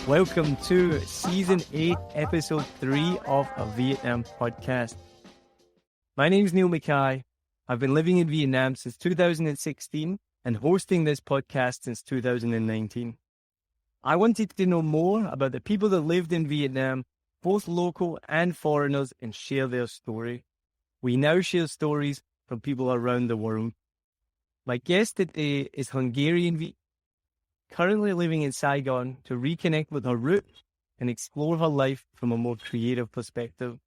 Welcome to Season 8, Episode 3 of a Vietnam podcast. My name is Niall Mackay. I've been living in Vietnam since 2016 and hosting this podcast since 2019. I wanted to know more about the people that lived in Vietnam, both local and foreigners, and share their story. We now share stories from people around the world. My guest today is Hungarian-Vietnamese, currently living in Saigon, to reconnect with her roots and explore her life from a more creative perspective.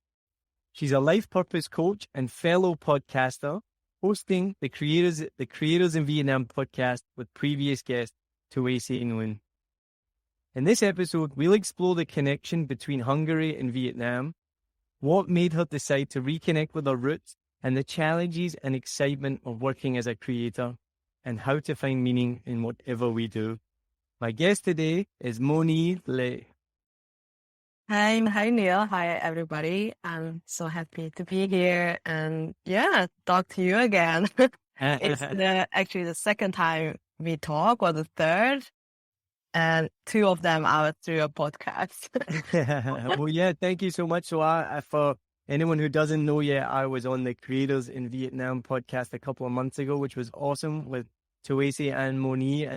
She's a life purpose coach and fellow podcaster, hosting the Creators in Vietnam podcast with previous guest Tue-Si Nguyen. In this episode, we'll explore the connection between Hungary and Vietnam, what made her decide to reconnect with her roots, and the challenges and excitement of working as a creator, and how to find meaning in whatever we do. My guest today is Moni Lê. Hi, Neil. Hi, everybody. I'm so happy to be here and talk to you again. It's actually the second time we talk, or the third, and two of them are through a podcast. Well, thank you so much. So for anyone who doesn't know yet, I was on the Creators in Vietnam podcast a couple of months ago, which was awesome, with Tue-Si and Moni,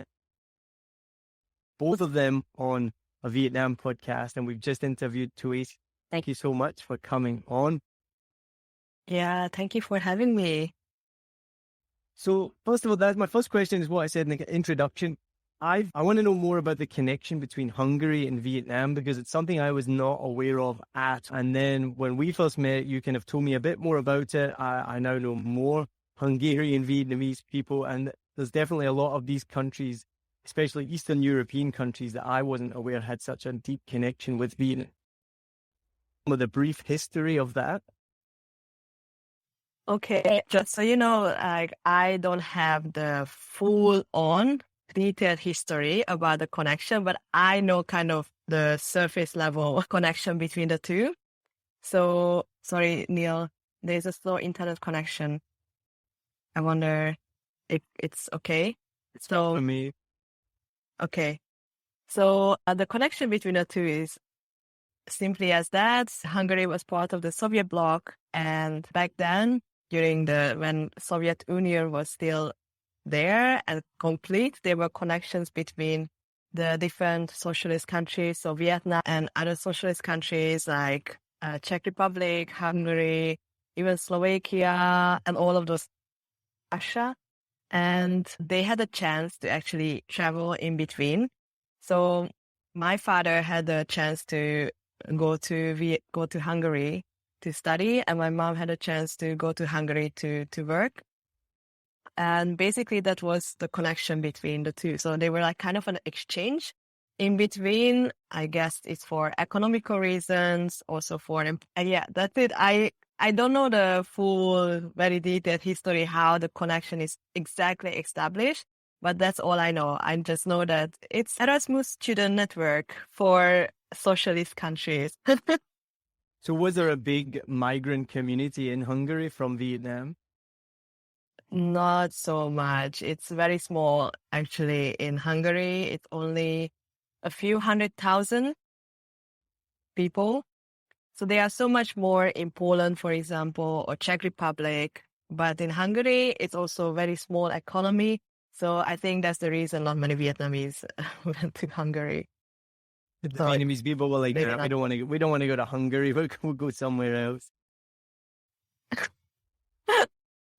both of them on a Vietnam podcast, and we've just interviewed Tue-Si. Thank you so much for coming on. Yeah, thank you for having me. So first of all, that's my first question, is what I said in the introduction. I want to know more about the connection between Hungary and Vietnam, because it's something I was not aware of and then when we first met, you kind of told me a bit more about it. I now know more Hungarian-Vietnamese people, and there's definitely a lot of these countries, especially Eastern European countries, that I wasn't aware had such a deep connection with Vietnam. With a brief history of that. Okay, just so you know, I don't have the full-on detailed history about the connection, but I know kind of the surface level connection between the two. So, sorry, Neil, there's a slow internet connection. I wonder if it's okay. So for me. Okay. So the connection between the two is simply as that. Hungary was part of the Soviet bloc, and back then, when Soviet Union was still there and complete, there were connections between the different socialist countries, so Vietnam and other socialist countries like Czech Republic, Hungary, even Slovakia, and all of those, Russia. And they had a chance to actually travel in between. So my father had a chance to go to Hungary to study, and my mom had a chance to go to Hungary to work. And basically that was the connection between the two. So they were like kind of an exchange in between. I guess it's for economical reasons, also for, that's it. I don't know the full, very detailed history, how the connection is exactly established, but that's all I know. I just know that it's Erasmus student network for socialist countries. So was there a big migrant community in Hungary from Vietnam? Not so much. It's very small, actually. In Hungary, it's only a few 100,000 people. So they are so much more in Poland, for example, or Czech Republic. But in Hungary, it's also a very small economy. So I think that's the reason not many Vietnamese went to Hungary. The Vietnamese people were like, we don't want to go to Hungary. We'll go somewhere else.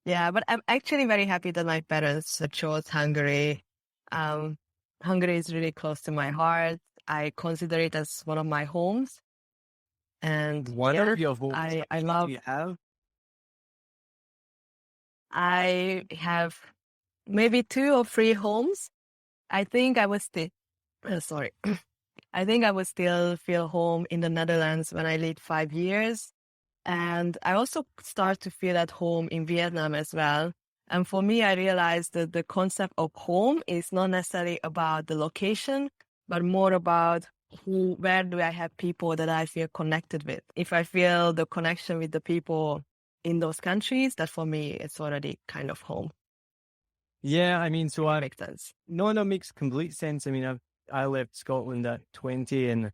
Yeah, but I'm actually very happy that my parents chose Hungary. Hungary is really close to my heart. I consider it as one of my homes. And one of your homes I love. You have? I have maybe 2 or 3 homes. I think I would still. I think I would still feel home in the Netherlands when I lived 5 years. And I also start to feel at home in Vietnam as well. And for me, I realized that the concept of home is not necessarily about the location, but more about where do I have people that I feel connected with. If I feel the connection with the people in those countries, that for me, it's already kind of home. Yeah, I mean, so Makes sense. No, makes complete sense. I mean, I left Scotland at 20, and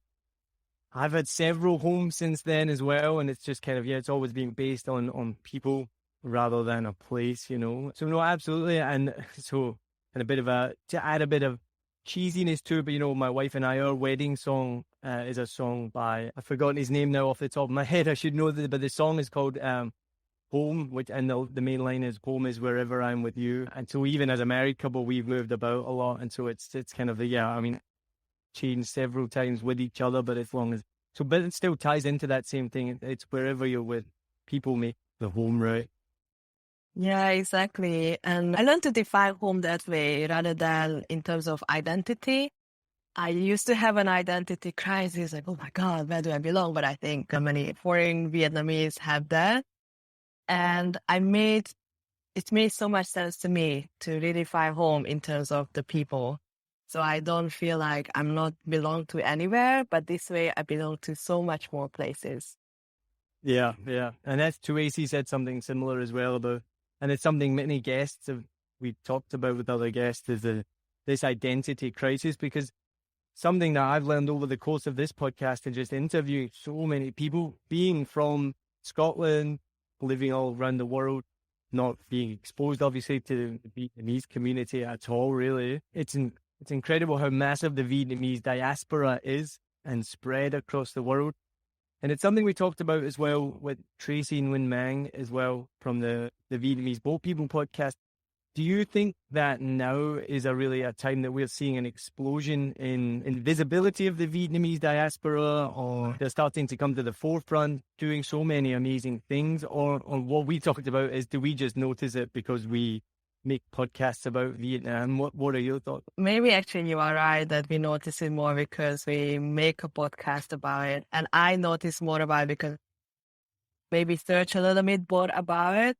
I've had several homes since then as well. And it's just kind of, it's always been based on people rather than a place, So no, absolutely. And so, and to add a bit of cheesiness to it, but my wife and I, our wedding song is a song by, I've forgotten his name now off the top of my head. I should know that, but the song is called Home, and the main line is home is wherever I'm with you. And so even as a married couple, we've moved about a lot. And so it's kind of changed several times with each other, but but it still ties into that same thing. It's wherever you're with people make the home, right? Yeah, exactly. And I learned to define home that way rather than in terms of identity. I used to have an identity crisis, like, oh my God, where do I belong? But I think many foreign Vietnamese have that. And it made so much sense to me to redefine home in terms of the people. So I don't feel like I'm not belong to anywhere, but this way I belong to so much more places. Yeah. And that's Tue-Si said something similar as well about, and it's something many guests we've talked about with other guests, is this identity crisis, because something that I've learned over the course of this podcast and just interviewing so many people, being from Scotland, living all around the world, not being exposed obviously to the Vietnamese community at all, really. It's incredible how massive the Vietnamese diaspora is and spread across the world. And it's something we talked about as well with Tue-Si Nguyen as well from the Vietnamese Boat People podcast. Do you think that now is really a time that we're seeing an explosion in visibility of the Vietnamese diaspora, or they're starting to come to the forefront doing so many amazing things? Or what we talked about is, do we just notice it because we make podcasts about Vietnam? What are your thoughts? Maybe actually you are right that we notice it more because we make a podcast about it. And I notice more about it because maybe search a little bit more about it,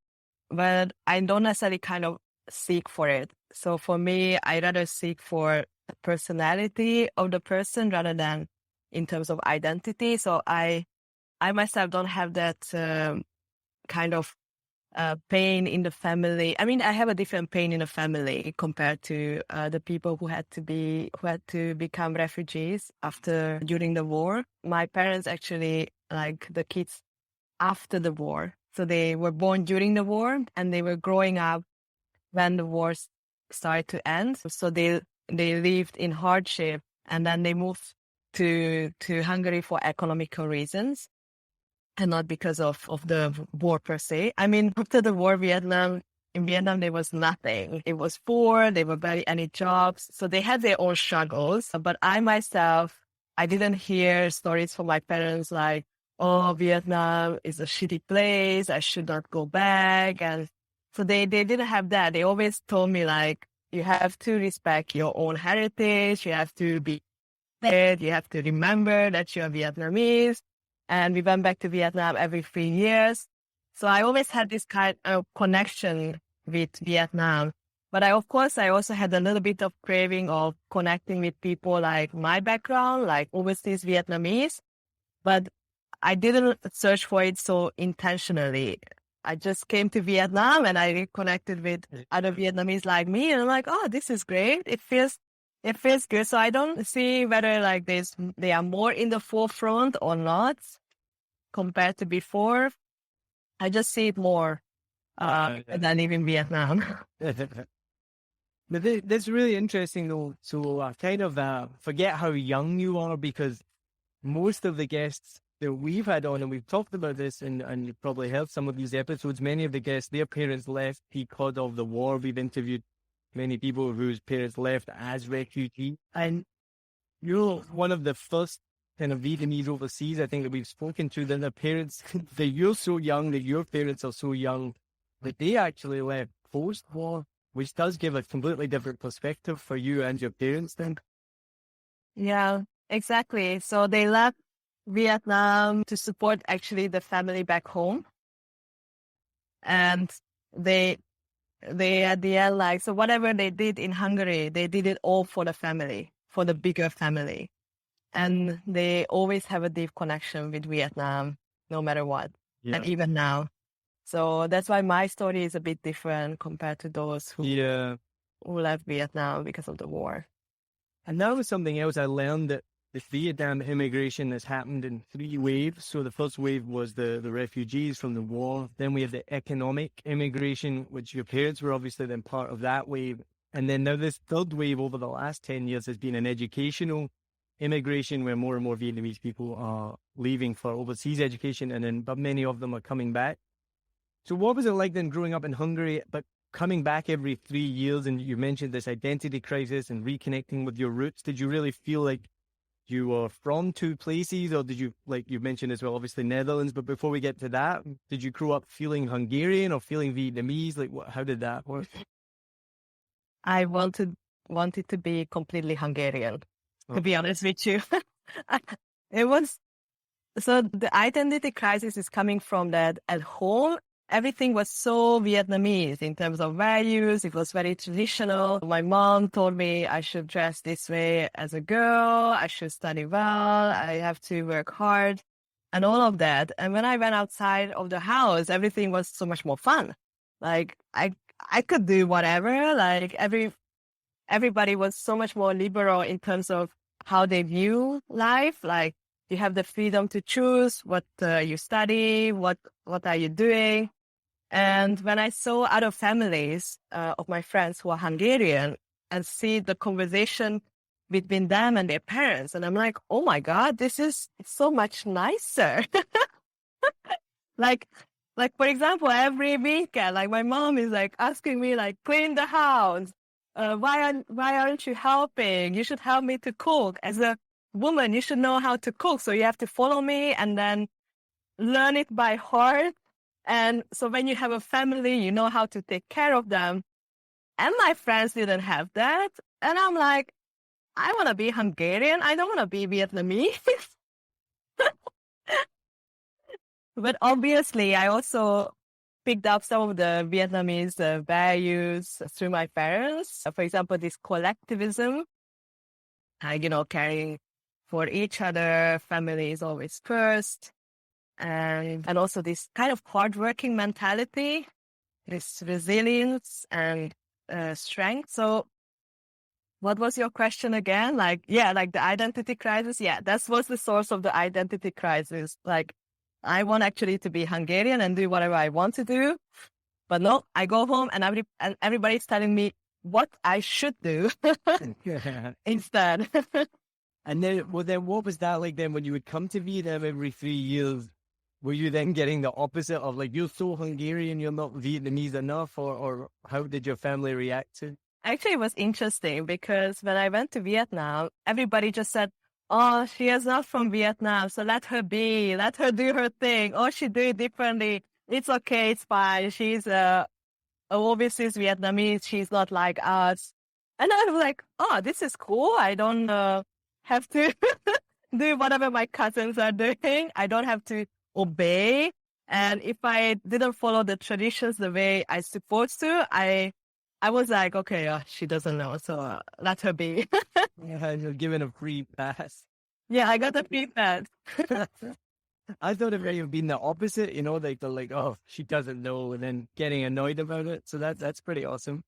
but I don't necessarily kind of seek for it. So for me, I rather seek for the personality of the person rather than in terms of identity. So I myself don't have that kind of pain in the family. I mean, I have a different pain in the family compared to the people who had to become refugees during the war. My parents actually, like the kids after the war. So they were born during the war and they were growing up when the war started to end. So they lived in hardship, and then they moved to Hungary for economical reasons and not because of the war per se. I mean, after the war, in Vietnam, there was nothing. It was poor. There were barely any jobs. So they had their own struggles. But I myself, I didn't hear stories from my parents like, oh, Vietnam is a shitty place, I should not go back. And so they didn't have that. They always told me, like, you have to respect your own heritage, you have to be there, you have to remember that you're Vietnamese. And we went back to Vietnam every 3 years. So I always had this kind of connection with Vietnam. But I also had a little bit of craving of connecting with people like my background, like overseas Vietnamese. But I didn't search for it so intentionally. I just came to Vietnam and I reconnected with other Vietnamese like me. And I'm like, oh, this is great. It feels good. So I don't see whether like they are more in the forefront or not compared to before. I just see it more than even Vietnam. But that's really interesting though. So I kind of forget how young you are, because most of the guests that we've had on, and we've talked about this, and you've probably heard some of these episodes, many of the guests, their parents left because of the war. We've interviewed many people whose parents left as refugees. And you're one of the first kind of Vietnamese overseas, I think, that we've spoken to, that their parents, that you're so young, that your parents are so young, that they actually left post-war, which does give a completely different perspective for you and your parents then. Yeah, exactly. So they left Vietnam to support actually the family back home. And they at the end, like, so whatever they did in Hungary, they did it all for the family, for the bigger family. And they always have a deep connection with Vietnam, no matter what. Yeah. And even now. So that's why my story is a bit different compared to those who left Vietnam because of the war. And that was something else I learned, that the Vietnam immigration has happened in 3 waves. So the first wave was the refugees from the war. Then we have the economic immigration, which your parents were obviously then part of that wave. And then now this third wave over the last 10 years has been an educational immigration, where more and more Vietnamese people are leaving for overseas education, but many of them are coming back. So what was it like then growing up in Hungary, but coming back every 3 years? And you mentioned this identity crisis and reconnecting with your roots. Did you really feel like you were from two places, or did you, like you mentioned as well, obviously Netherlands, but before we get to that, did you grow up feeling Hungarian or feeling Vietnamese? Like, how did that work? I wanted to be completely Hungarian, to be honest with you. It was, so the identity crisis is coming from that at home. Everything was so Vietnamese in terms of values. It was very traditional. My mom told me I should dress this way as a girl. I should study well. I have to work hard and all of that. And when I went outside of the house, everything was so much more fun. Like I could do whatever. Like everybody was so much more liberal in terms of how they view life. Like you have the freedom to choose what you study, what are you doing. And when I saw other families of my friends who are Hungarian and see the conversation between them and their parents, and I'm like, oh my God, this is so much nicer. Like for example, every weekend, like my mom is like asking me, like, clean the house. Why aren't you helping? You should help me to cook. As a woman, you should know how to cook. So you have to follow me and then learn it by heart. And so when you have a family, you know how to take care of them. And my friends didn't have that. And I'm like, I want to be Hungarian. I don't want to be Vietnamese. But obviously, I also picked up some of the Vietnamese values through my parents. For example, this collectivism, caring for each other, family is always first. And also this kind of hardworking mentality, this resilience and strength. So what was your question again? Like the identity crisis. Yeah, that was the source of the identity crisis. Like, I want actually to be Hungarian and do whatever I want to do. But no, I go home and everybody's telling me what I should do instead. And then what was that like then when you would come to Vietnam every 3 years? Were you then getting the opposite of, like, you're so Hungarian, you're not Vietnamese enough, or how did your family react to? Actually, it was interesting because when I went to Vietnam, everybody just said, oh, she is not from Vietnam, so let her be, let her do her thing. Oh, she do it differently. It's okay, it's fine. She's a overseas Vietnamese. She's not like us. And I was like, oh, this is cool. I don't have to do whatever my cousins are doing. I don't have to obey. And if I didn't follow the traditions the way I supposed to, I was like, okay, she doesn't know, so let her be. Yeah, you're given a free pass. Yeah, I got a free pass. I thought it may have been the opposite, like they're like, oh, she doesn't know, and then getting annoyed about it. So that's pretty awesome.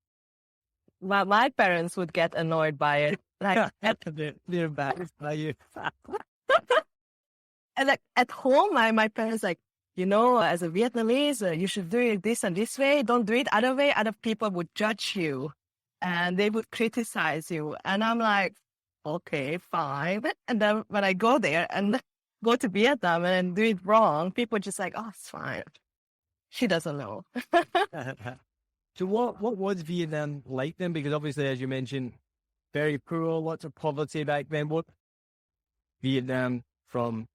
My parents would get annoyed by it. Like they're bad by you. And like at home, my parents like, as a Vietnamese, you should do it this and this way. Don't do it other way. Other people would judge you and they would criticize you. And I'm like, okay, fine. And then when I go there and go to Vietnam and do it wrong, people just like, oh, it's fine. She doesn't know. So what was Vietnam like then? Because obviously, as you mentioned, very poor, lots of poverty back then. What Vietnam from?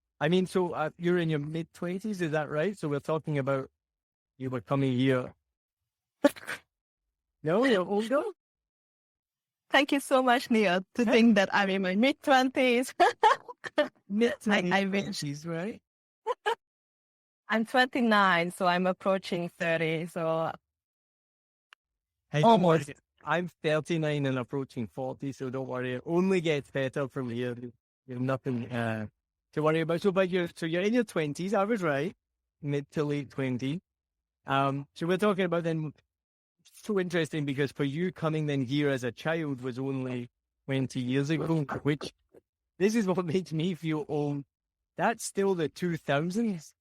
So you're in your mid-20s, is that right? So we're talking about you were coming here. No, you're older? Thank you so much, Neil, to think that I'm in my mid-20s. Mid-20s, right? I'm 29, so I'm approaching 30, so almost. I'm 39 and approaching 40, so don't worry. It only gets better from here. You have nothing to worry about. So you're in your 20s, I was right, mid to late 20s. So we're talking about then, so interesting because for you coming then here as a child was only 20 years ago, which this is what makes me feel old. That's still the 2000s,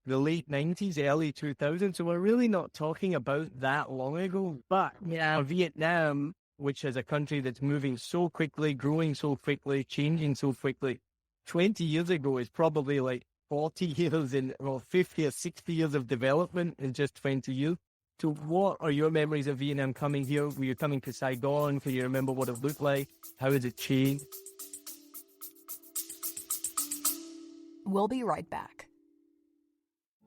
the late 90s, early 2000s. So we're really not talking about that long ago. But Yeah. Vietnam, which is a country that's moving so quickly, growing so quickly, changing so quickly, 20 years ago is probably like 40 years in, well, 50 or 60 years of development in just 20 years. So what are your memories of Vietnam coming here? Were you coming to Saigon? Can you remember what it looked like? How has it changed? We'll be right back.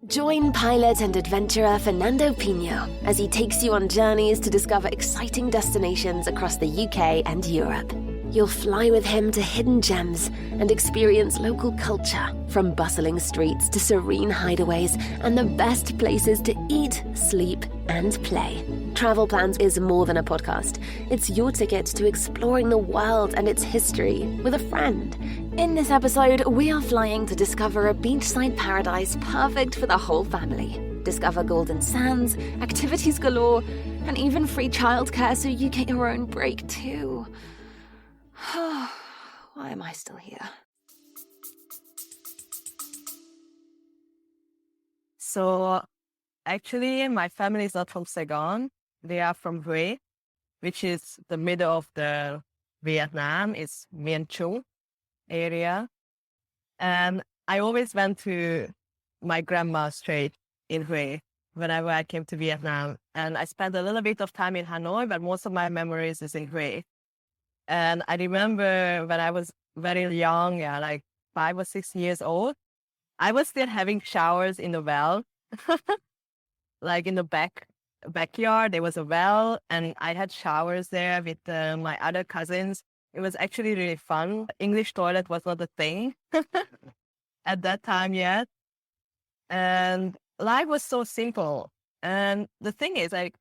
Join pilot and adventurer Fernando Pino as he takes you on journeys to discover exciting destinations across the UK and Europe. You'll fly with him to hidden gems and experience local culture, from bustling streets to serene hideaways and the best places to eat, sleep, and play. Travel Plans is more than a podcast. It's your ticket to exploring the world and its history with a friend. In this episode, we are flying to discover a beachside paradise perfect for the whole family. Discover golden sands, activities galore, and even free childcare so you get your own break too. Why am I still here? So actually, my family is not from Saigon. They are from Hue, which is the middle of the Vietnam. It's Miền Trung area. And I always went to my grandma's street in Hue whenever I came to Vietnam. And I spent a little bit of time in Hanoi, but most of my memories is in Hue. And I remember when I was very young, like 5 or 6 years old, I was still having showers in the well. Like in the backyard, there was a well, and I had showers there with my other cousins. It was actually really fun. English toilet was not a thing at that time yet. And life was so simple. And the thing is, I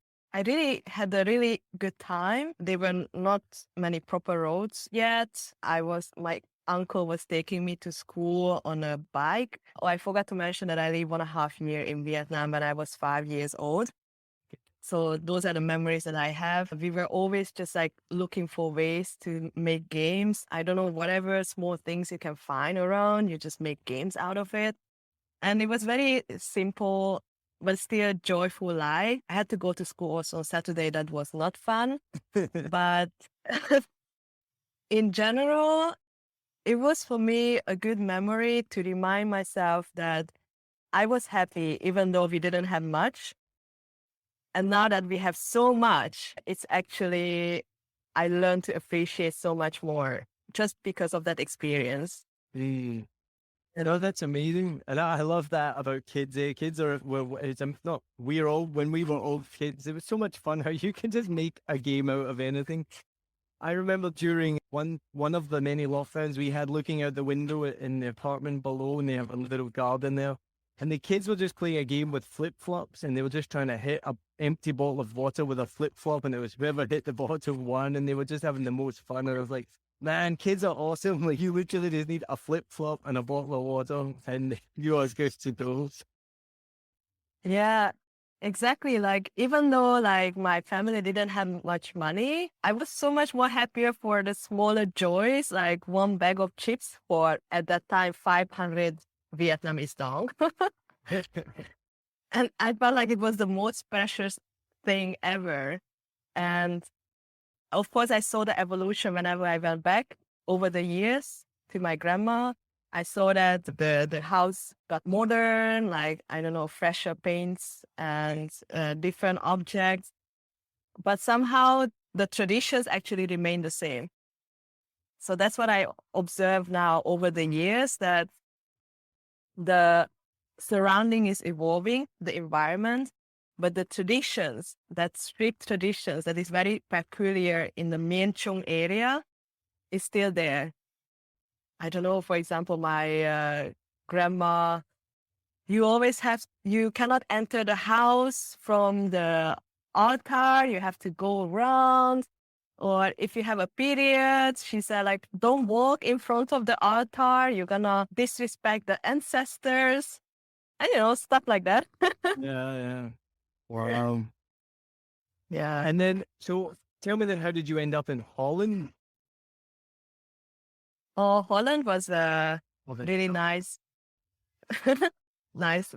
really had a really good time. There were not many proper roads yet. My uncle was taking me to school on a bike. Oh, I forgot to mention that I lived 1.5 years in Vietnam when I was 5 years old. So those are the memories that I have. We were always just like looking for ways to make games. I don't know, whatever small things you can find around, you just make games out of it. And it was very simple, but still joyful life. I had to go to school also on Saturday. That was not fun. But in general, it was for me a good memory to remind myself that I was happy even though we didn't have much. And now that we have so much, it's actually, I learned to appreciate so much more just because of that experience. You know, that's amazing. And I love that about kids. Kids are, well, it's not, we're old. When we were old kids, it was so much fun how you can just make a game out of anything. I remember during one of the many lockdowns we had, looking out the window in the apartment below, and they have a little garden there. And the kids were just playing a game with flip-flops, and they were just trying to hit an empty bottle of water with a flip-flop, and it was whoever hit the bottle won, and they were just having the most fun. And I was like, man, kids are awesome. Like, you literally just need a flip-flop and a bottle of water, and you're as good to those. Yeah, exactly. Like, even though like my family didn't have much money, I was so much more happier for the smaller joys, like one bag of chips for, at that time, 500 Vietnamese dong. And I felt like it was the most precious thing ever. And of course, I saw the evolution whenever I went back over the years to my grandma. I saw that the house got modern, like, I don't know, fresher paints and different objects. But somehow the traditions actually remain the same. So that's what I observe now over the years, that the surrounding is evolving, the environment, but the traditions, that strict traditions that is very peculiar in the Miền Trung area, is still there. I don't know, for example, my grandma, you cannot enter the house from the altar, you have to go around. Or if you have a period, she said, like, don't walk in front of the altar, you're gonna disrespect the ancestors. And, you know, stuff like that. Yeah. Wow. Yeah. And then, so tell me then, how did you end up in Holland? Oh, Holland was Of really nice, nice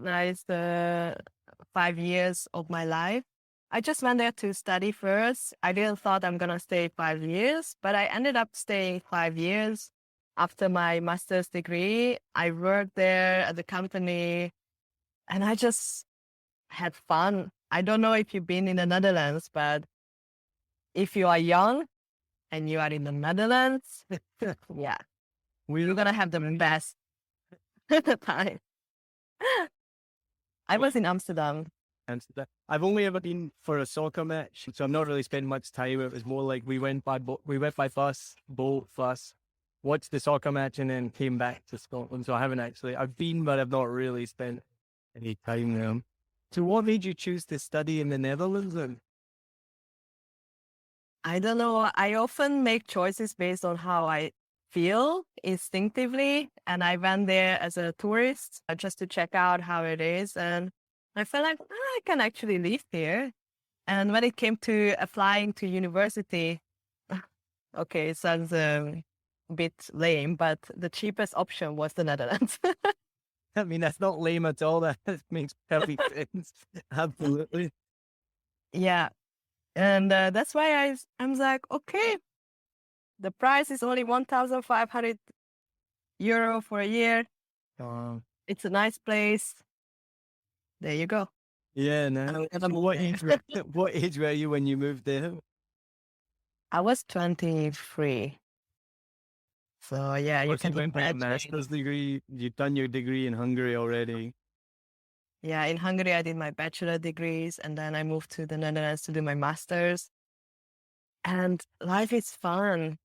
5 years of my life. I just went there to study first. I didn't thought I'm gonna stay 5 years, but I ended up staying 5 years. After my master's degree, I worked there at the company and I just had fun. I don't know if you've been in the Netherlands, but if you are young and you are in the Netherlands, yeah, you're gonna have the best time. I was in Amsterdam. Amsterdam. I've only ever been for a soccer match, so I've not really spent much time. It was more like we went by bus, boat, bus, watched the soccer match, and then came back to Scotland. So I haven't actually. I've been, but I've not really spent any time there. So what made you choose to study in the Netherlands then? I don't know. I often make choices based on how I feel instinctively. And I went there as a tourist just to check out how it is. And I felt like I can actually live here. And when it came to applying to university, okay, it sounds a bit lame, but the cheapest option was the Netherlands. I mean, that's not lame at all. That makes perfect sense. Absolutely. Yeah. And that's why I'm like, okay, the price is only 1,500 euro for a year. It's a nice place. There you go. Yeah, no. So What age were you when you moved there? I was 23. So yeah, you can went for a imagine. master's degree. You've done your degree in Hungary already. Yeah, in Hungary, I did my bachelor degrees and then I moved to the Netherlands to do my master's. And life is fun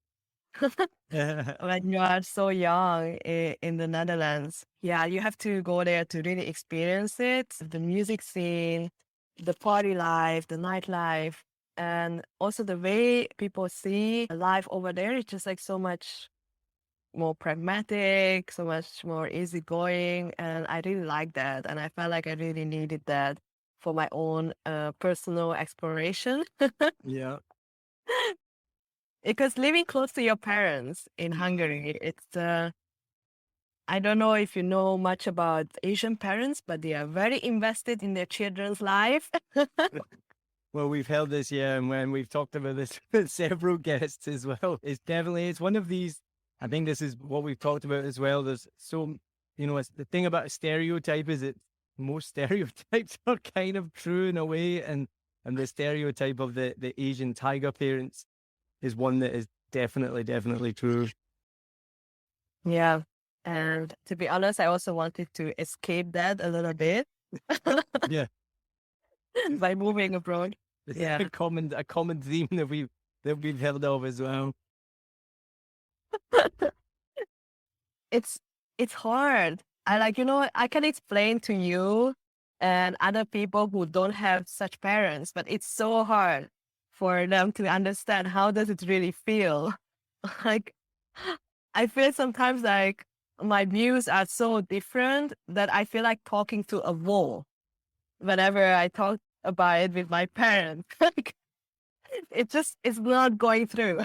when you are so young in the Netherlands. Yeah, you have to go there to really experience it. The music scene, the party life, the nightlife, and also the way people see life over there is just like so much more pragmatic, so much more easygoing. And I really like that. And I felt like I really needed that for my own personal exploration. Yeah. Because living close to your parents in Hungary, it's I don't know if you know much about Asian parents, but they are very invested in their children's life. Well, we've held this, yeah, and when we've talked about this with several guests as well, it's one of these. I think this is what we've talked about as well. There's so, the thing about a stereotype is that most stereotypes are kind of true in a way, and the stereotype of the Asian tiger parents is one that is definitely true. Yeah. And to be honest, I also wanted to escape that a little bit. Yeah. By moving abroad. It's Yeah. a common theme that we've held of as well. It's hard. I can explain to you and other people who don't have such parents, but it's so hard for them to understand how does it really feel. Like, I feel sometimes like my views are so different that I feel like talking to a wall whenever I talk about it with my parents. Like, it's not going through.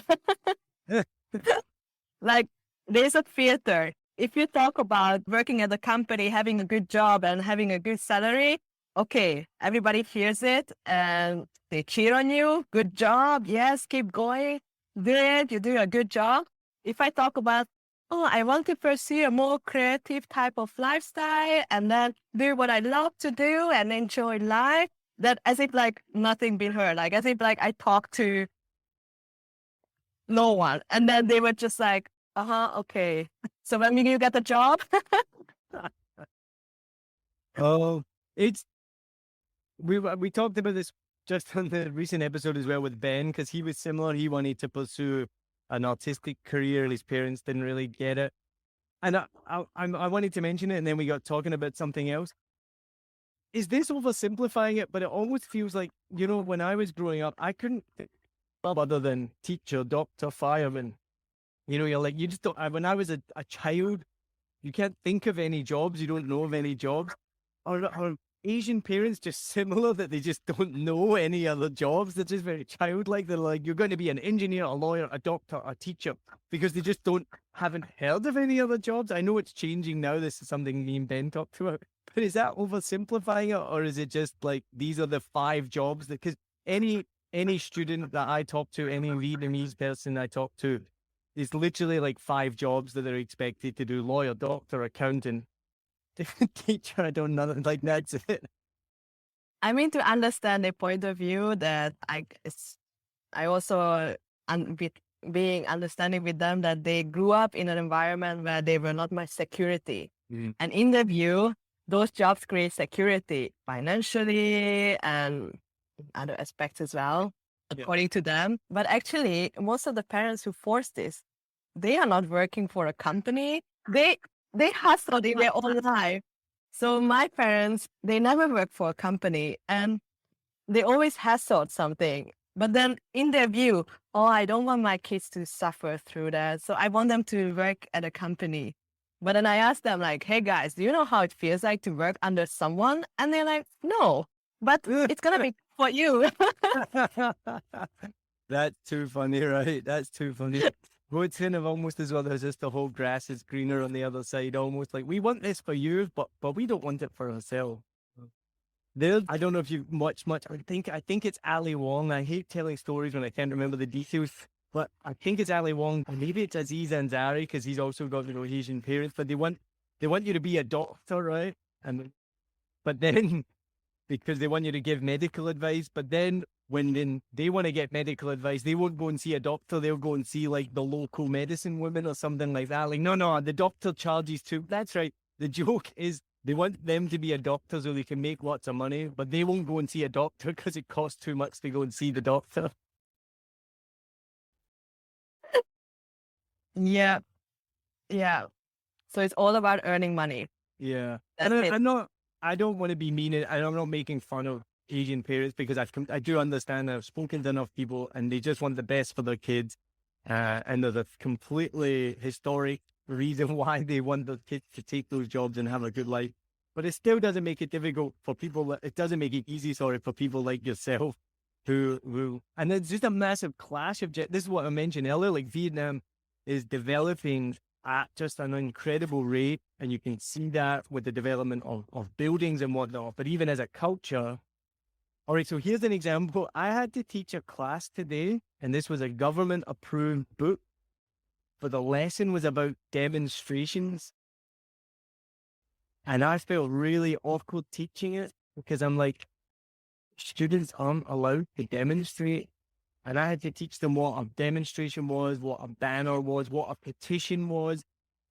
Like, there's a theater. If you talk about working at a company, having a good job and having a good salary, okay, everybody hears it and they cheer on you. Good job. Yes, keep going. Do it. You do a good job. If I talk about, oh, I want to pursue a more creative type of lifestyle and then do what I love to do and enjoy life, that as if like nothing been heard, like as if like I talk to no one. And then they were just like, okay. So when you get the job? Oh, we talked about this just on the recent episode as well with Ben, because he was similar. He wanted to pursue an artistic career. His parents didn't really get it. And I wanted to mention it, and then we got talking about something else. Is this oversimplifying it? But it almost feels like, when I was growing up, I couldn't think of other than teacher, doctor, fireman. You're like, you just don't. When I was a child, you can't think of any jobs. You don't know of any jobs. Or Asian parents just similar that they just don't know any other jobs? They're just very childlike. They're like, you're going to be an engineer, a lawyer, a doctor, a teacher, because they just haven't heard of any other jobs. I know it's changing now. This is something me and Ben talked about. But is that oversimplifying it, or is it just like these are the 5 jobs that? Because any student that I talk to, any Vietnamese person I talk to, is literally like 5 jobs that they're expected to do: lawyer, doctor, accountant, teacher. I don't know. Like that's it. I mean, to understand their point of view, that I also being understanding with them that they grew up in an environment where they were not much security, and in their view, those jobs create security financially and other aspects as well, according to them. But actually, most of the parents who force this, they are not working for a company. They hustled in their own life. So my parents, they never worked for a company, and they always hustled something. But then in their view, I don't want my kids to suffer through that. So I want them to work at a company. But then I asked them, like, hey guys, do you know how it feels like to work under someone? And they're like, no, but it's going to be for you. That's too funny, right? That's too funny. Well, it's kind of almost as well as just the whole grass is greener on the other side, almost like we want this for you, but we don't want it for ourselves. I don't know if you much. I think it's Ali Wong. I hate telling stories when I can't remember the details, but I think it's Ali Wong. Or maybe it's Aziz Ansari, because he's also got Asian parents. But they want you to be a doctor, right? But then because they want you to give medical advice. But then when they want to get medical advice, they won't go and see a doctor. They'll go and see like the local medicine woman or something like that. Like, no, the doctor charges too. That's right. The joke is they want them to be a doctor so they can make lots of money, but they won't go and see a doctor because it costs too much to go and see the doctor. Yeah. So it's all about earning money. Yeah. That's and it. I don't want to be mean, and I'm not making fun of Asian parents, because I do understand. I've spoken to enough people and they just want the best for their kids. And there's a completely historic reason why they want their kids to take those jobs and have a good life. But it still doesn't make it difficult for people. It doesn't make it easy, for people like yourself who, and it's just a massive clash of, this is what I mentioned earlier, like Vietnam is developing at just an incredible rate. And you can see that with the development of buildings and whatnot, but even as a culture. All right, so here's an example. I had to teach a class today, and this was a government-approved book, but the lesson was about demonstrations. And I felt really awkward teaching it, because I'm like, students aren't allowed to demonstrate. And I had to teach them what a demonstration was, what a banner was, what a petition was.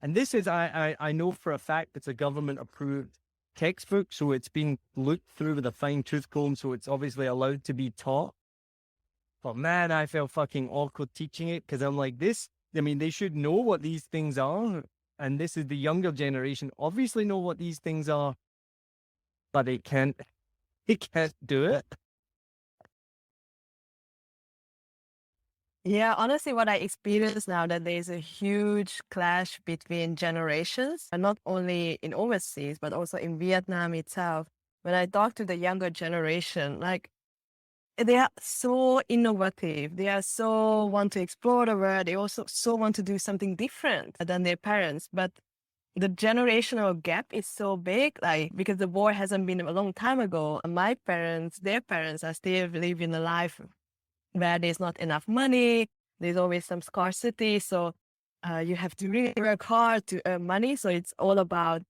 And this is, I know for a fact it's a government-approved textbook, so it's been looked through with a fine-tooth comb, so it's obviously allowed to be taught. But man, I felt fucking awkward teaching it, because I'm like, they should know what these things are, and this is the younger generation obviously know what these things are, but they can't do it. Yeah, honestly, what I experience now, that there's a huge clash between generations, and not only in overseas, but also in Vietnam itself. When I talk to the younger generation, like, they are so innovative. They are so want to explore the world. They also so want to do something different than their parents. But the generational gap is so big, like, because the war hasn't been a long time ago. And my parents, their parents are still living a life where there's not enough money, there's always some scarcity. So you have to really work hard to earn money. So it's all about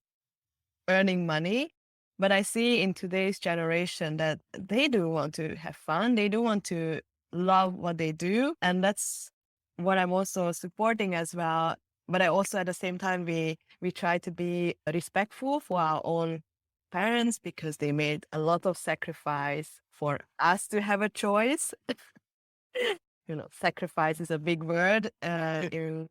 earning money. But I see in today's generation that they do want to have fun. They do want to love what they do. And that's what I'm also supporting as well. But I also, at the same time, we try to be respectful for our own parents, because they made a lot of sacrifice for us to have a choice. Sacrifice is a big word in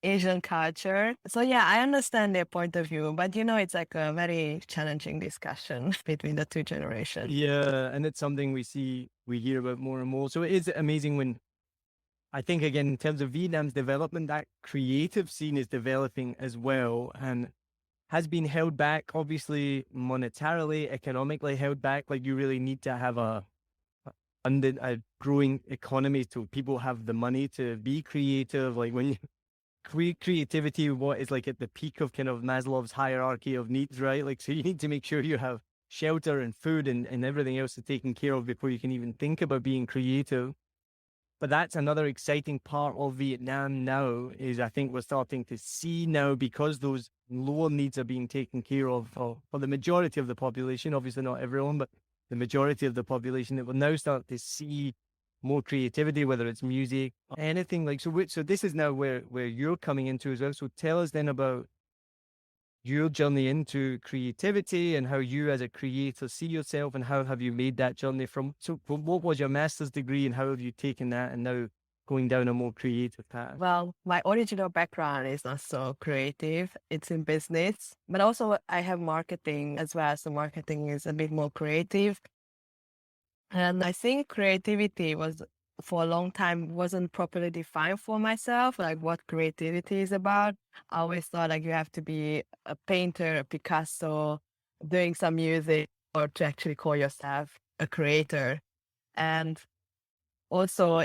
Asian culture. So yeah, I understand their point of view, but it's like a very challenging discussion between the two generations. Yeah, and it's something we hear about more and more. So it is amazing when, I think, again, in terms of Vietnam's development, that creative scene is developing as well. And has been held back, obviously monetarily, economically held back. Like you really need to have a growing economy so people have the money to be creative. Like when you creativity, what is like at the peak of kind of Maslow's hierarchy of needs, right? Like, so you need to make sure you have shelter and food and everything else is taken care of before you can even think about being creative. But that's another exciting part of Vietnam now is I think we're starting to see now because those lower needs are being taken care of for the majority of the population, obviously not everyone, but the majority of the population, that will now start to see more creativity, whether it's music, anything like so. So this is now where you're coming into as well. So tell us then about your journey into creativity and how you as a creator see yourself, and how have you made that journey from what was your master's degree and how have you taken that and now going down a more creative path? Well, my original background is not so creative. It's in business, but also I have marketing as well. So marketing is a bit more creative. And I think creativity was, for a long time, wasn't properly defined for myself, like what creativity is about. I always thought like you have to be a painter, a Picasso, doing some music, or to actually call yourself a creator. And also,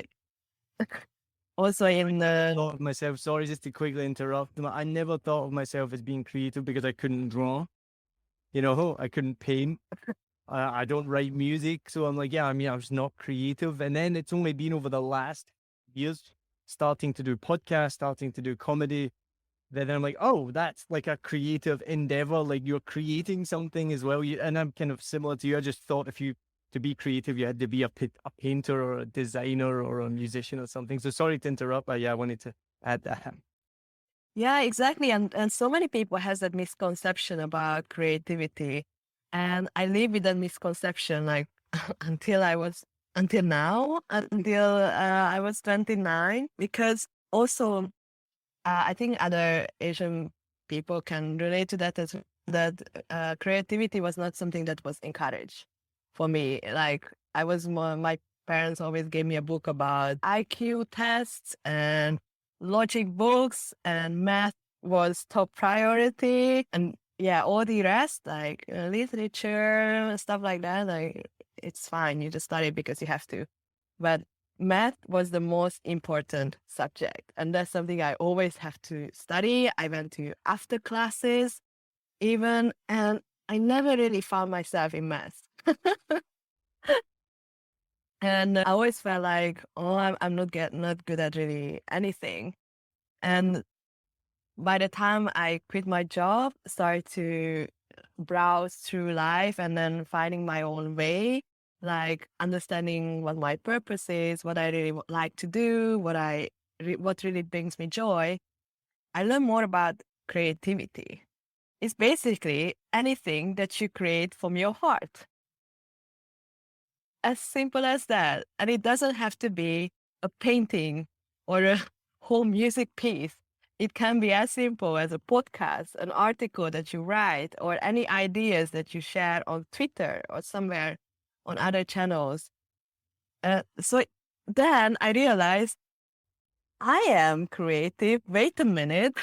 also in the Thought of myself, sorry, just to quickly interrupt, I never thought of myself as being creative because I couldn't draw. You know, I couldn't paint. I don't write music. So I'm like, yeah, I mean, I was not creative. And then it's only been over the last years starting to do podcasts, starting to do comedy. Then I'm like, oh, that's like a creative endeavor. Like you're creating something as well. And I'm kind of similar to you. I just thought to be creative, you had to be a painter or a designer or a musician or something. So sorry to interrupt, but yeah, I wanted to add that. Yeah, exactly. And so many people has that misconception about creativity. And I live with that misconception like until now, until I was 29, because also I think other Asian people can relate to that as that creativity was not something that was encouraged for me. Like my parents always gave me a book about IQ tests and logic books, and math was top priority. And yeah, all the rest, like literature, stuff like that, like it's fine. You just study because you have to. But math was the most important subject. And that's something I always have to study. I went to after classes even, and I never really found myself in math. And I always felt like, oh, I'm not good at really anything. And by the time I quit my job, started to browse through life and then finding my own way, like understanding what my purpose is, what I really like to do, what really brings me joy, I learned more about creativity. It's basically anything that you create from your heart. As simple as that. And it doesn't have to be a painting or a whole music piece. It can be as simple as a podcast, an article that you write, or any ideas that you share on Twitter or somewhere on other channels. So then I realized I am creative. Wait a minute.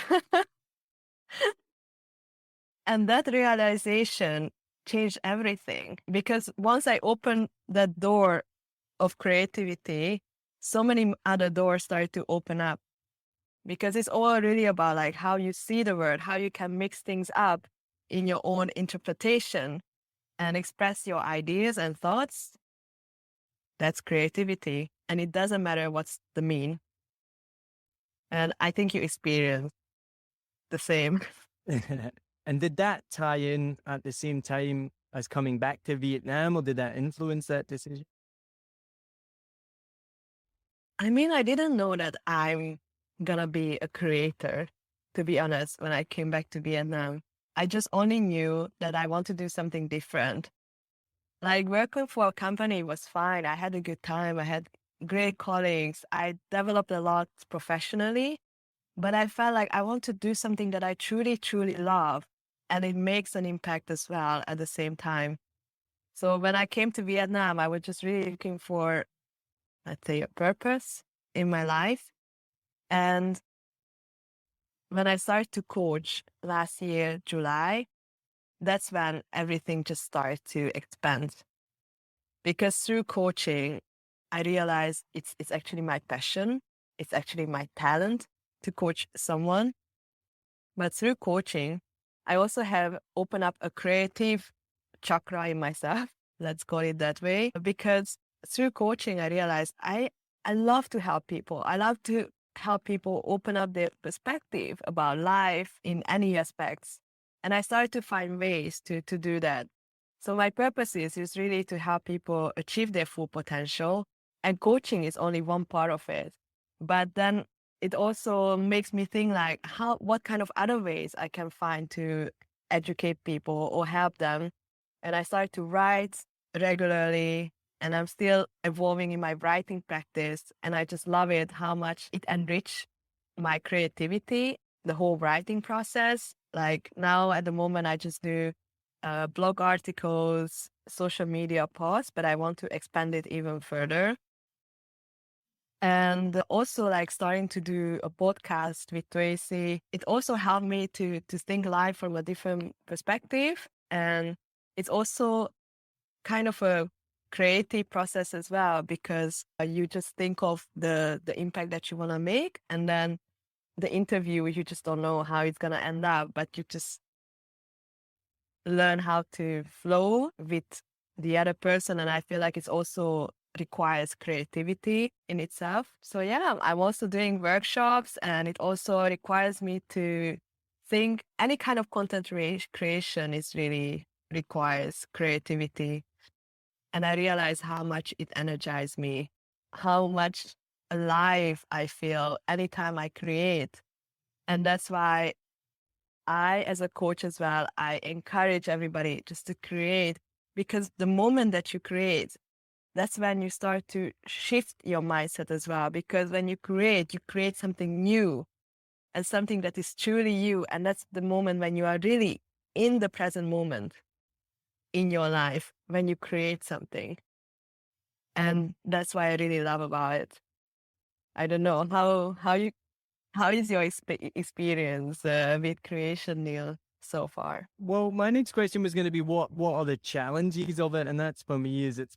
And that realization changed everything, because once I opened that door of creativity, so many other doors started to open up, because it's all really about like how you see the world, how you can mix things up in your own interpretation and express your ideas and thoughts. That's creativity. And it doesn't matter what's the mean. And I think you experience the same. And did that tie in at the same time as coming back to Vietnam, or did that influence that decision? I mean, I didn't know that I'm gonna be a creator, to be honest, when I came back to Vietnam. I just only knew that I want to do something different. Like working for a company was fine. I had a good time. I had great colleagues. I developed a lot professionally, but I felt like I want to do something that I truly, truly love. And it makes an impact as well at the same time. So when I came to Vietnam, I was just really looking for, let's say, a purpose in my life. And when I started to coach last year, July, that's when everything just started to expand. Because through coaching, I realized it's actually my passion. It's actually my talent to coach someone. But through coaching, I also have opened up a creative chakra in myself. Let's call it that way. Because through coaching, I realized I love to help people. I love to help people open up their perspective about life in any aspects. And I started to find ways to do that. So my purpose is really to help people achieve their full potential. And coaching is only one part of it. But then it also makes me think like what kind of other ways I can find to educate people or help them. And I started to write regularly, and I'm still evolving in my writing practice. And I just love it, how much it enriched my creativity, the whole writing process. Like now at the moment, I just do blog articles, social media posts, but I want to expand it even further. And also like starting to do a podcast with Tue-Si, it also helped me to think life from a different perspective. And it's also kind of a creative process as well, because you just think of the impact that you want to make, and then the interview, you just don't know how it's going to end up, but you just learn how to flow with the other person. And I feel like it's also requires creativity in itself. So yeah, I'm also doing workshops, and it also requires me to think any kind of content creation is really requires creativity. And I realize how much it energizes me, how much alive I feel anytime I create. And that's why I, as a coach as well, I encourage everybody just to create, because the moment that you create, that's when you start to shift your mindset as well. Because when you create something new and something that is truly you. And that's the moment when you are really in the present moment in your life, when you create something. And that's why I really love about it. I don't know how is your experience with creation, Neil, so far? Well, my next question was going to be what are the challenges of it, and that's for me is it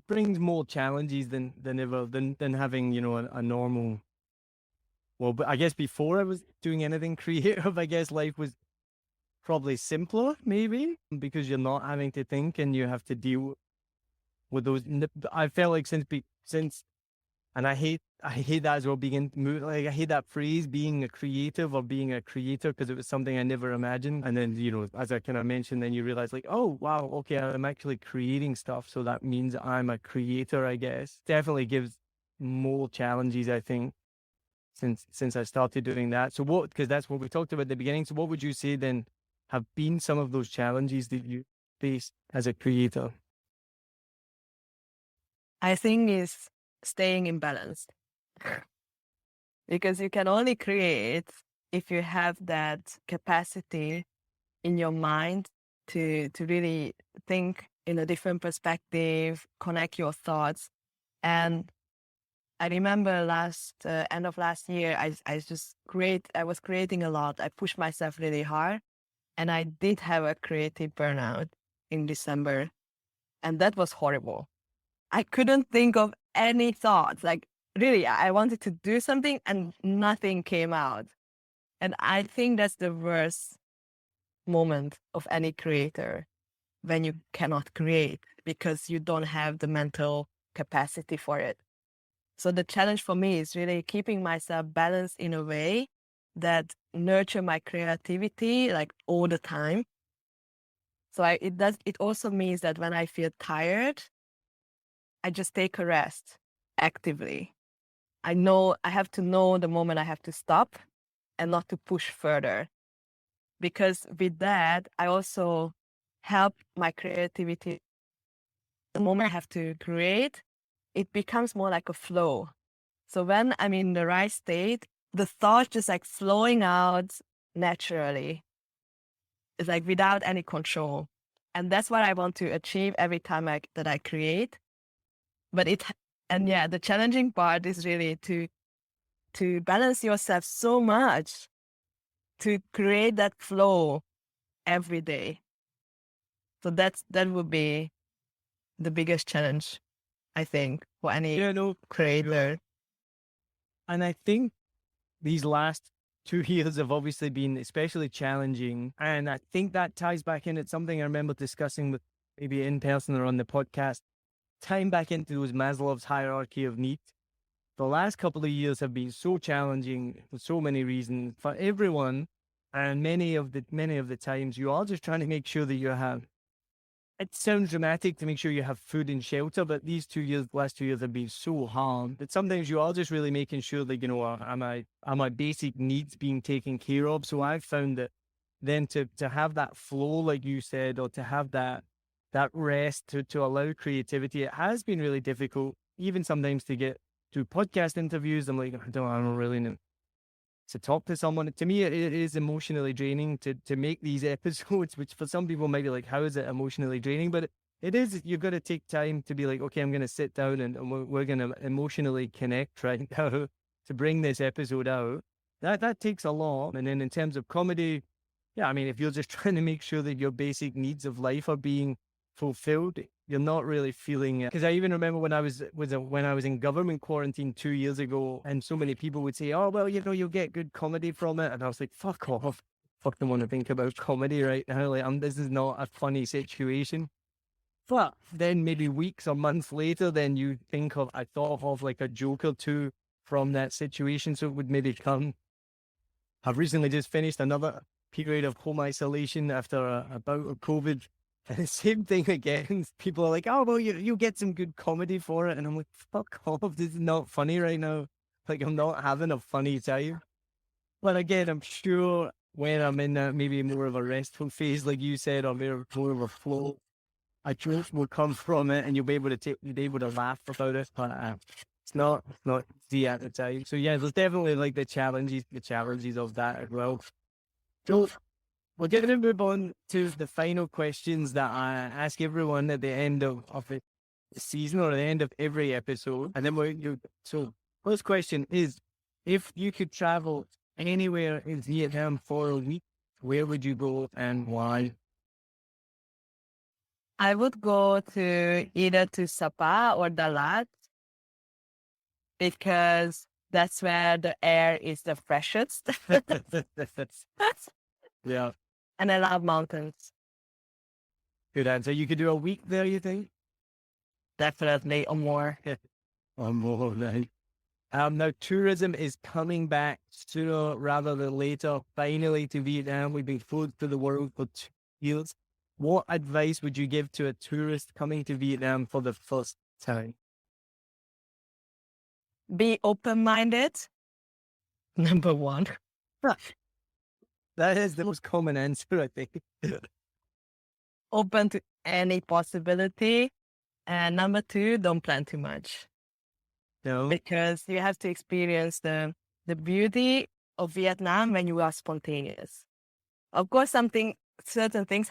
brings more challenges than having a normal. Well, but I guess before I was doing anything creative, I guess life was probably simpler, maybe, because you're not having to think and you have to deal with those. I felt like since, and I hate that as well. I hate that phrase, being a creative or being a creator, because it was something I never imagined. And then as I kind of mentioned, then you realize like, oh wow, okay, I'm actually creating stuff, so that means I'm a creator. I guess definitely gives more challenges, I think, since I started doing that. So because that's what we talked about at the beginning. So what would you say then have been some of those challenges that you faced as a creator? I think is staying in balance. Because you can only create if you have that capacity in your mind to really think in a different perspective, connect your thoughts. And I remember end of last year, I was creating a lot. I pushed myself really hard, and I did have a creative burnout in December, and that was horrible. I couldn't think of any thoughts. Like really, I wanted to do something and nothing came out. And I think that's the worst moment of any creator, when you cannot create because you don't have the mental capacity for it. So the challenge for me is really keeping myself balanced in a way that nurture my creativity like all the time. So it also means that when I feel tired, I just take a rest actively. I have to know the moment I have to stop and not to push further. Because with that, I also help my creativity. The moment I have to create, it becomes more like a flow. So when I'm in the right state, the thoughts just like flowing out naturally. It's like without any control. And that's what I want to achieve every time that I create. But the challenging part is really to balance yourself so much to create that flow every day. So that would be the biggest challenge, I think, for any creator. And I think these last 2 years have obviously been especially challenging. And I think that ties back in. It's something I remember discussing with maybe in person or on the podcast, tying back into those Maslow's hierarchy of needs. The last couple of years have been so challenging for so many reasons for everyone. And many of the times you are just trying to make sure that you have, it sounds dramatic to make sure you have food and shelter, but last 2 years have been so hard that sometimes you are just really making sure that, are my basic needs being taken care of? So I've found that then to have that flow, like you said, or to have that rest to allow creativity, it has been really difficult, even sometimes to get to podcast interviews. I'm like, I don't really know to talk to someone. To me, it is emotionally draining to make these episodes, which for some people might be like, how is it emotionally draining? But it is, you've got to take time to be like, okay, I'm going to sit down and we're going to emotionally connect right now to bring this episode out. That takes a lot. And then in terms of comedy, yeah, I mean, if you're just trying to make sure that your basic needs of life are being fulfilled, you're not really feeling it. Because I even remember when I was in government quarantine 2 years ago, and so many people would say, oh, well, you'll get good comedy from it. And I was like, fuck off. Fuck, don't want to think about comedy right now. Like, this is not a funny situation. But then maybe weeks or months later, then you think of, I thought of like a joke or two from that situation. So it would maybe come. I've recently just finished another period of home isolation after a bout of COVID. And the same thing again. People are like, oh, well, you get some good comedy for it. And I'm like, fuck off. This is not funny right now. Like, I'm not having a funny time. But again, I'm sure when I'm in maybe more of a restful phase, like you said, or more of a flow, a joke will come from it and you'll be able to laugh about it. But it's not easy at the time. So yeah, there's definitely like the challenges of that as well. So we're going to move on to the final questions that I ask everyone at the end of the season or at the end of every episode. And then so first question is, if you could travel anywhere in Vietnam for a week, where would you go and why? I would go to either to Sapa or Dalat because that's where the air is the freshest. Yeah. And I love mountains. Good answer. You could do a week there, you think? Definitely, or more. Or more, right? Now, tourism is coming back sooner rather than later, finally to Vietnam. We've been closed to the world for 2 years. What advice would you give to a tourist coming to Vietnam for the first time? Be open-minded. Number one. That is the most common answer, I think. Open to any possibility. And number two, don't plan too much. No. Because you have to experience the beauty of Vietnam when you are spontaneous. Of course, certain things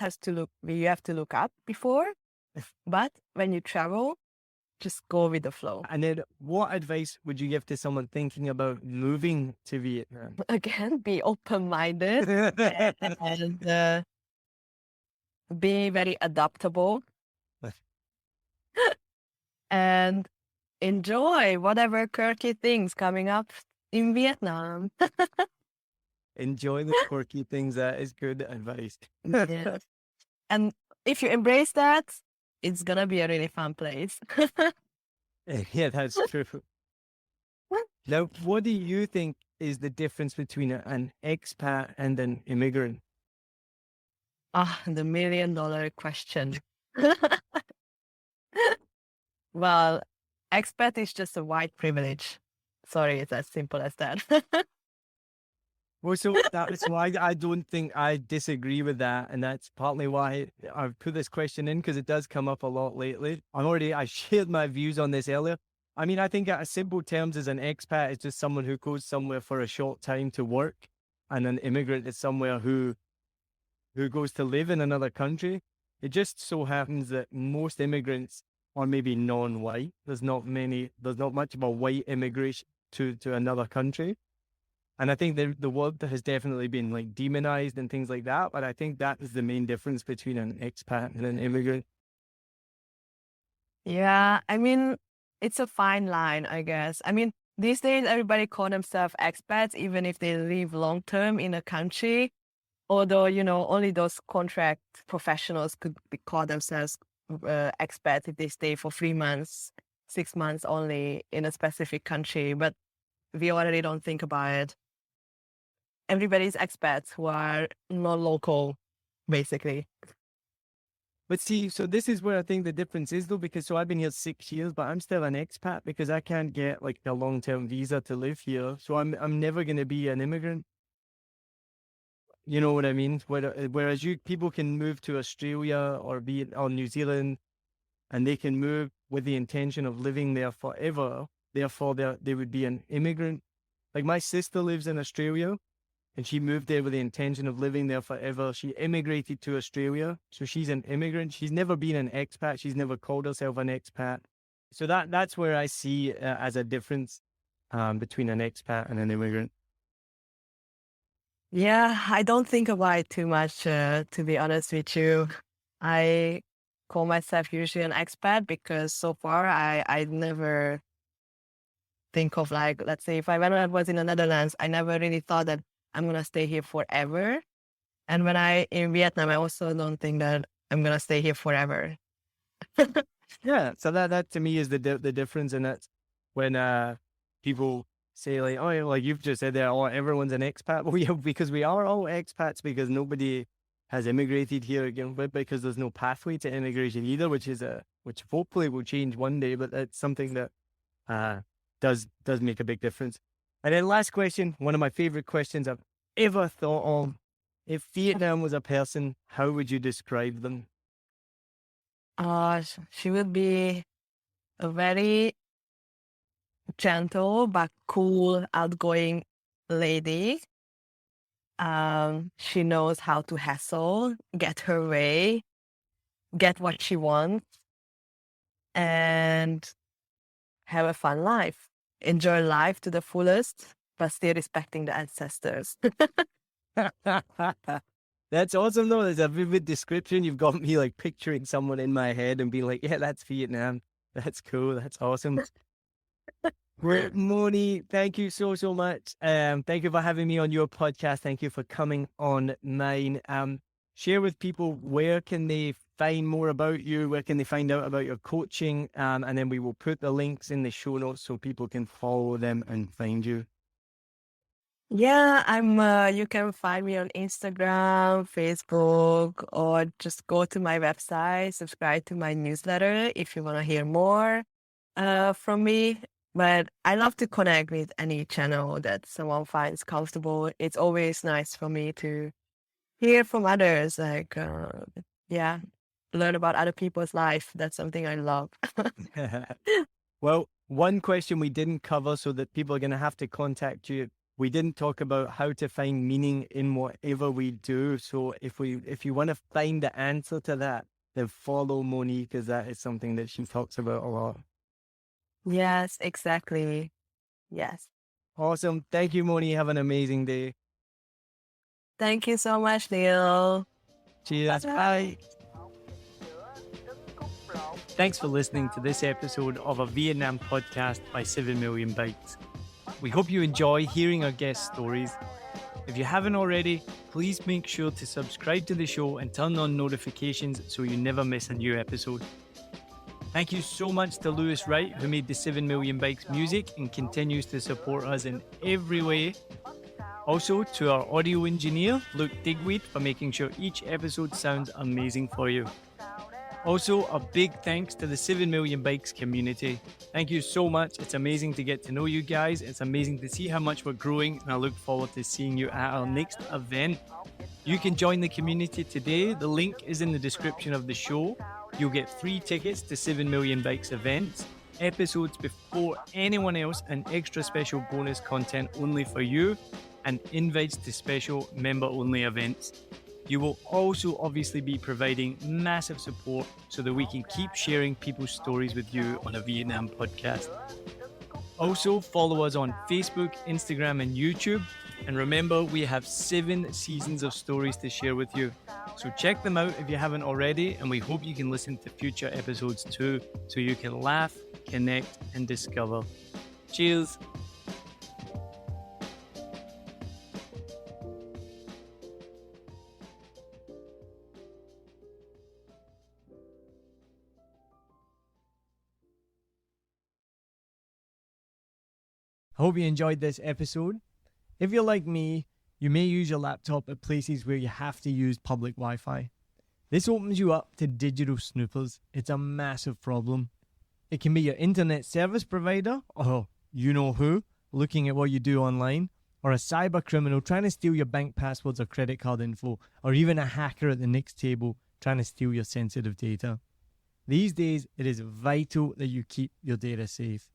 you have to look up before, but when you travel, just go with the flow. And then what advice would you give to someone thinking about moving to Vietnam? Again, be open-minded and be very adaptable and enjoy whatever quirky things coming up in Vietnam. Enjoy the quirky things. That is good advice. Yes. And if you embrace that, it's going to be a really fun place. Yeah, that's true. Now, what do you think is the difference between an expat and an immigrant? The $1 million question. Well, expat is just a white privilege. Sorry, it's as simple as that. Well, so that's why I don't think I disagree with that. And that's partly why I've put this question in, because it does come up a lot lately. I shared my views on this earlier. I mean, I think at simple terms, as an expat is just someone who goes somewhere for a short time to work. And an immigrant is somewhere who goes to live in another country. It just so happens that most immigrants are maybe non-white. There's not much of a white immigration to another country. And I think the word has definitely been like demonized and things like that. But I think that is the main difference between an expat and an immigrant. Yeah, I mean, it's a fine line, I guess. I mean, these days everybody call themselves expats, even if they live long term in a country. Although, only those contract professionals could call themselves expats if they stay for 3 months, 6 months only in a specific country. But we already don't think about it. Everybody's expats who are not local, basically. But see, so this is where I think the difference is though, because so I've been here 6 years, but I'm still an expat because I can't get like a long-term visa to live here. So I'm never going to be an immigrant. You know what I mean? Whereas people can move to Australia or New Zealand, and they can move with the intention of living there forever. Therefore, they would be an immigrant. Like my sister lives in Australia, and she moved there with the intention of living there forever. She immigrated to Australia, so she's an immigrant. She's never been an expat. She's never called herself an expat. So that's where I see as a difference between an expat and an immigrant. Yeah, I don't think about it too much, to be honest with you. I call myself usually an expat because so far I never think of like, let's say when I was in the Netherlands, I never really thought that I'm going to stay here forever. And when in Vietnam, I also don't think that I'm going to stay here forever. Yeah, so that to me is the difference, and that's when people say like, oh, like you've just said there, oh, everyone's an expat. Well, yeah, because we are all expats because nobody has immigrated here again, but because there's no pathway to immigration either, which hopefully will change one day. But that's something that does make a big difference. And then last question, one of my favorite questions I've ever thought of: if Vietnam was a person, how would you describe them? She would be a very gentle but cool, outgoing lady. She knows how to hustle, get her way, get what she wants, and have a fun life. Enjoy life to the fullest, but still respecting the ancestors. That's awesome though. There's a vivid description. You've got me like picturing someone in my head and being like, yeah, that's Vietnam. That's cool. That's awesome. Great, Moni, thank you so much. Thank you for having me on your podcast. Thank you for coming on mine. Share with people, where can they find more about you? Where can they find out about your coaching? And then we will put the links in the show notes so people can follow them and find you. Yeah, you can find me on Instagram, Facebook, or just go to my website, subscribe to my newsletter if you want to hear more from me. But I love to connect with any channel that someone finds comfortable. It's always nice for me to hear from others, like, learn about other people's life. That's something I love. Well, one question we didn't cover, so that people are going to have to contact you. We didn't talk about how to find meaning in whatever we do. So if you want to find the answer to that, then follow Moni, because that is something that she talks about a lot. Yes, exactly. Yes. Awesome. Thank you, Moni. Have an amazing day. Thank you so much, Neil. Cheers. Bye. Thanks for listening to this episode of a Vietnam podcast by 7 Million Bikes. We hope you enjoy hearing our guest stories. If you haven't already, please make sure to subscribe to the show and turn on notifications so you never miss a new episode. Thank you so much to Lewis Wright, who made the 7 Million Bikes music and continues to support us in every way. Also to our audio engineer, Luke Digweed, for making sure each episode sounds amazing for you. Also, a big thanks to the 7 Million Bikes community. Thank you so much. It's amazing to get to know you guys. It's amazing to see how much we're growing, and I look forward to seeing you at our next event. You can join the community today. The link is in the description of the show. You'll get free tickets to 7 Million Bikes events, episodes before anyone else, and extra special bonus content only for you, and invites to special member-only events. You will also obviously be providing massive support so that we can keep sharing people's stories with you on a Vietnam podcast. Also, follow us on Facebook, Instagram, and YouTube. And remember, we have 7 seasons of stories to share with you. So check them out if you haven't already, and we hope you can listen to future episodes too, so you can laugh, connect, and discover. Cheers! I hope you enjoyed this episode. If you're like me, you may use your laptop at places where you have to use public Wi-Fi. This opens you up to digital snoopers. It's a massive problem. It can be your internet service provider, or you know who, looking at what you do online, or a cyber criminal trying to steal your bank passwords or credit card info, or even a hacker at the next table trying to steal your sensitive data. These days, it is vital that you keep your data safe.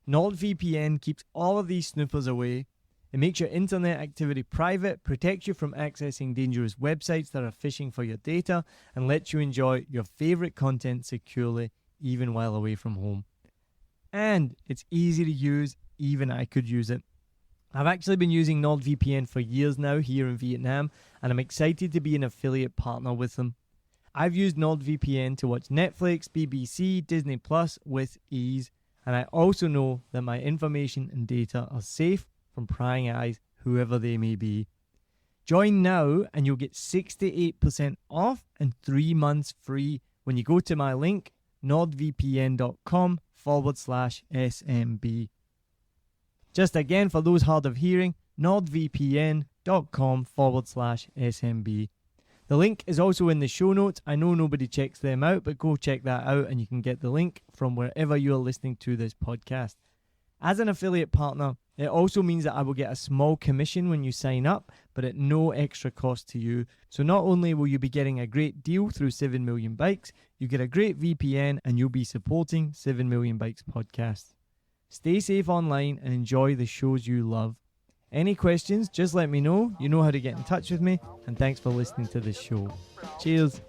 NordVPN keeps all of these snoopers away. It makes your internet activity private, protects you from accessing dangerous websites that are phishing for your data, and lets you enjoy your favorite content securely, even while away from home. And it's easy to use, even I could use it. I've actually been using NordVPN for years now here in Vietnam, and I'm excited to be an affiliate partner with them. I've used NordVPN to watch Netflix, BBC, Disney Plus with ease. And I also know that my information and data are safe from prying eyes, whoever they may be. Join now and you'll get 68% off and 3 months free when you go to my link, nordvpn.com/SMB. Just again, for those hard of hearing, nordvpn.com/SMB. The link is also in the show notes. I know nobody checks them out, but go check that out and you can get the link from wherever you're listening to this podcast. As an affiliate partner, it also means that I will get a small commission when you sign up, but at no extra cost to you. So not only will you be getting a great deal through 7 Million Bikes, you get a great VPN and you'll be supporting 7 Million Bikes podcast. Stay safe online and enjoy the shows you love. Any questions, just let me know. You know how to get in touch with me. And thanks for listening to this show. Cheers.